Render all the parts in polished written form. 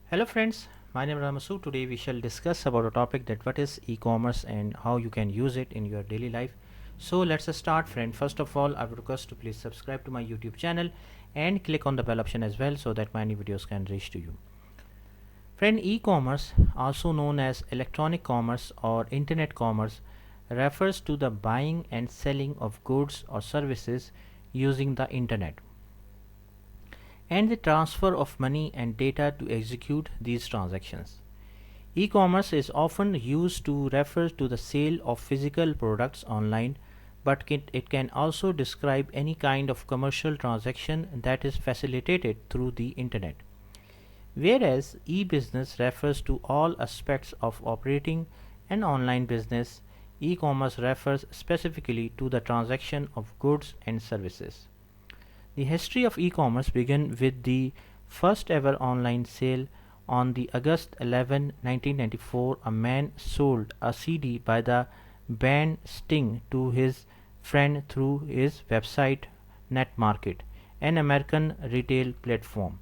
Hello friends, my name is Ramasu. Today we shall discuss about a topic that what is e-commerce and how you can use it in your daily life. So let's start friend. First of all, I would request to please subscribe to my YouTube channel and click on the bell option as well so that my new videos can reach to you. Friend, e-commerce, also known as electronic commerce or internet commerce, refers to the buying and selling of goods or services using the internet and the transfer of money and data to execute these transactions. E-commerce is often used to refer to the sale of physical products online, but it can also describe any kind of commercial transaction that is facilitated through the internet. Whereas e-business refers to all aspects of operating an online business, e-commerce refers specifically to the transaction of goods and services. The history of e-commerce began with the first ever online sale on the August 11, 1994. A man sold a CD by the band Sting to his friend through his website NetMarket, an American retail platform.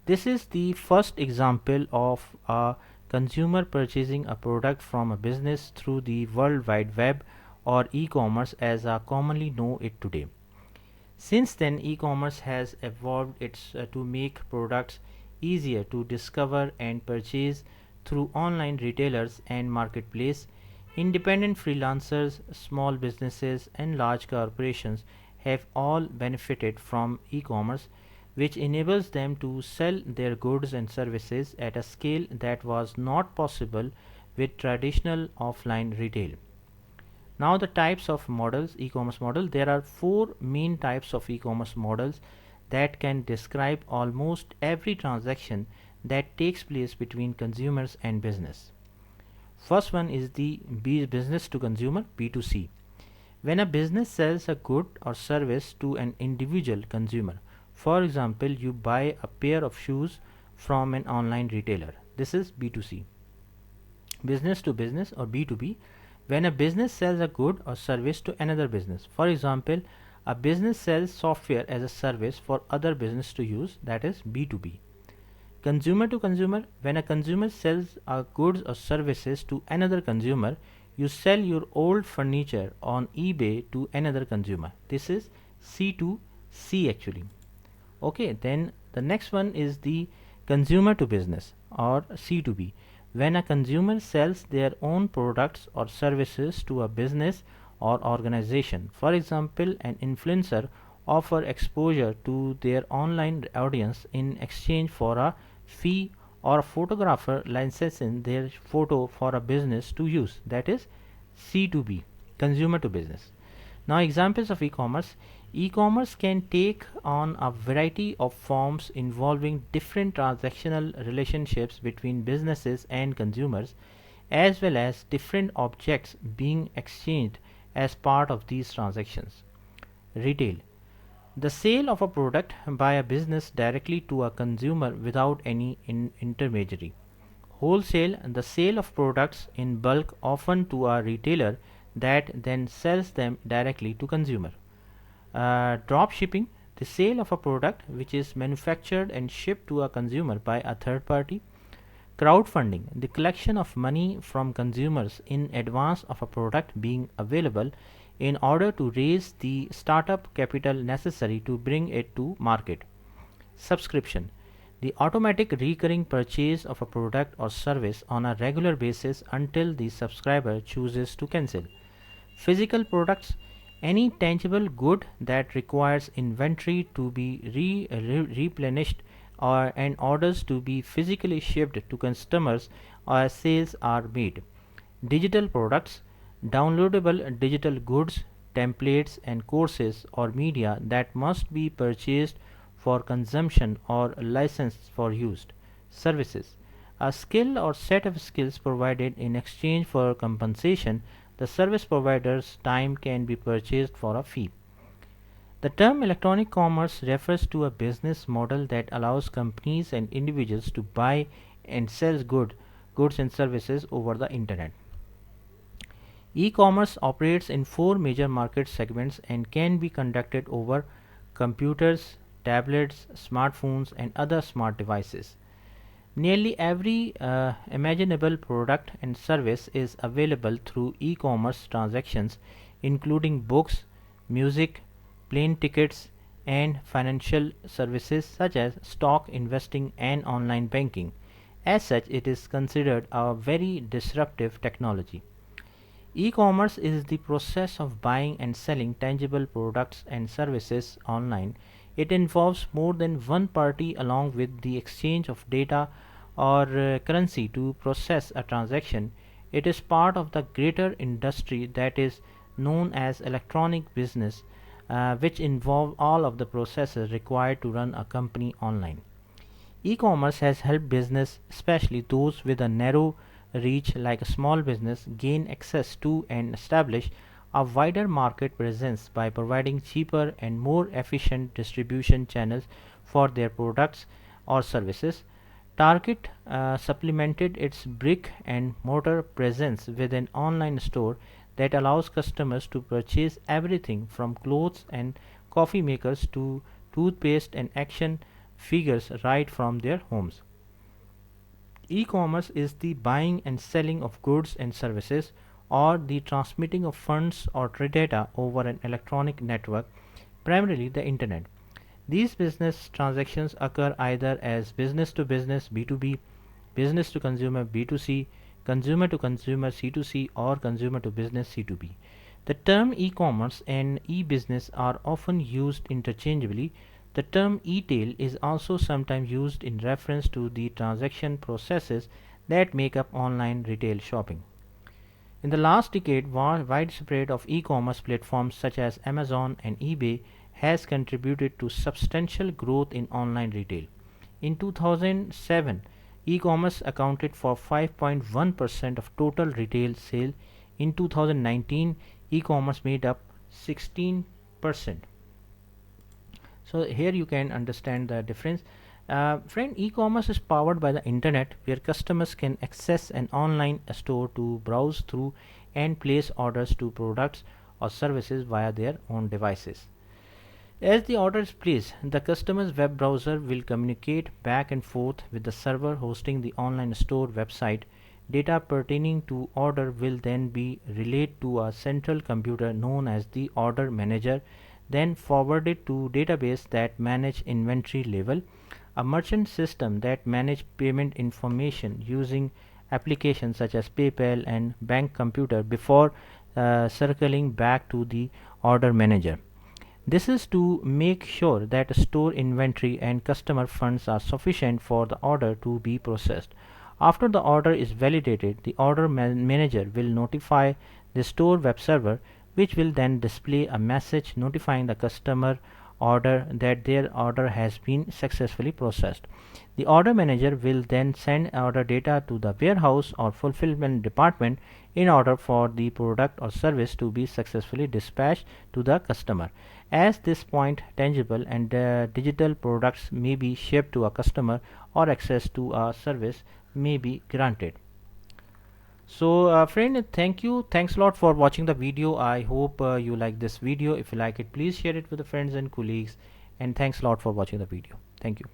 This is the first example of a consumer purchasing a product from a business through the World Wide Web, or e-commerce as I commonly know it today. Since then, e-commerce has evolved to make products easier to discover and purchase through online retailers and marketplace. Independent freelancers, small businesses, and large corporations have all benefited from e-commerce, which enables them to sell their goods and services at a scale that was not possible with traditional offline retail. Now the types of models, e-commerce model, there are four main types of e-commerce models that can describe almost every transaction that takes place between consumers and business. First one is the business to consumer, B2C. When a business sells a good or service to an individual consumer, for example, you buy a pair of shoes from an online retailer. This is B2C. Business to business, or B2B, when a business sells a good or service to another business. For example, a business sells software as a service for other business to use, that is B2B. Consumer to consumer, when a consumer sells goods or services to another consumer, you sell your old furniture on eBay to another consumer. This is C2C actually. Okay, then the next one is the consumer to business, or C2B, when a consumer sells their own products or services to a business or organization. For example, an influencer offer exposure to their online audience in exchange for a fee, or a photographer licensing their photo for a business to use. That is C2B, consumer to business. Now examples of e-commerce. E-commerce can take on a variety of forms involving different transactional relationships between businesses and consumers, as well as different objects being exchanged as part of these transactions. Retail, the sale of a product by a business directly to a consumer without any intermediary. Wholesale, the sale of products in bulk, often to a retailer that then sells them directly to consumer. Drop shipping, the sale of a product which is manufactured and shipped to a consumer by a third party. Crowdfunding, the collection of money from consumers in advance of a product being available in order to raise the startup capital necessary to bring it to market. Subscription, the automatic recurring purchase of a product or service on a regular basis until the subscriber chooses to cancel. Physical products, any tangible good that requires inventory to be replenished, or and orders to be physically shipped to customers or sales are made. Digital products, downloadable digital goods, templates, and courses or media that must be purchased for consumption or licensed for use. Services, a skill or set of skills provided in exchange for compensation. The service provider's time can be purchased for a fee. The term electronic commerce refers to a business model that allows companies and individuals to buy and sell goods and services over the internet. E-commerce operates in four major market segments and can be conducted over computers, tablets, smartphones, and other smart devices. Nearly every imaginable product and service is available through e-commerce transactions, including books, music, plane tickets, and financial services such as stock investing and online banking. As such, it is considered a very disruptive technology. E-commerce is the process of buying and selling tangible products and services online. It involves more than one party along with the exchange of data or currency to process a transaction. It is part of the greater industry that is known as electronic business, which involve all of the processes required to run a company online. E-commerce has helped business, especially those with a narrow reach like a small business, gain access to and establish a wider market presence by providing cheaper and more efficient distribution channels for their products or services. Target supplemented its brick and mortar presence with an online store that allows customers to purchase everything from clothes and coffee makers to toothpaste and action figures right from their homes. E-commerce is the buying and selling of goods and services or the transmitting of funds or data over an electronic network, primarily the internet. These business transactions occur either as business to business B2B, business to consumer B2C, consumer to consumer C2C, or consumer to business C2B. The term e-commerce and e-business are often used interchangeably. The term e-tail is also sometimes used in reference to the transaction processes that make up online retail shopping. In the last decade, widespread of e-commerce platforms such as Amazon and eBay has contributed to substantial growth in online retail. In 2007, e-commerce accounted for 5.1% of total retail sale. In 2019, e-commerce made up 16%. So here you can understand the difference. Friend, e-commerce is powered by the internet, where customers can access an online store to browse through and place orders to products or services via their own devices. As the order is placed, the customer's web browser will communicate back and forth with the server hosting the online store website. Data pertaining to order will then be relayed to a central computer known as the order manager, then forwarded to database that manage inventory level, a merchant system that manage payment information using applications such as PayPal and bank computer before circling back to the order manager. This is to make sure that store inventory and customer funds are sufficient for the order to be processed. After the order is validated, the order manager will notify the store web server, which will then display a message notifying the customer order that their order has been successfully processed. The order manager will then send order data to the warehouse or fulfillment department in order for the product or service to be successfully dispatched to the customer. As this point, tangible and digital products may be shipped to a customer or access to a service may be granted. So friend, thanks a lot for watching the video. I hope you like this video. If you like it, please share it with the friends and colleagues, and thanks a lot for watching the video. Thank you.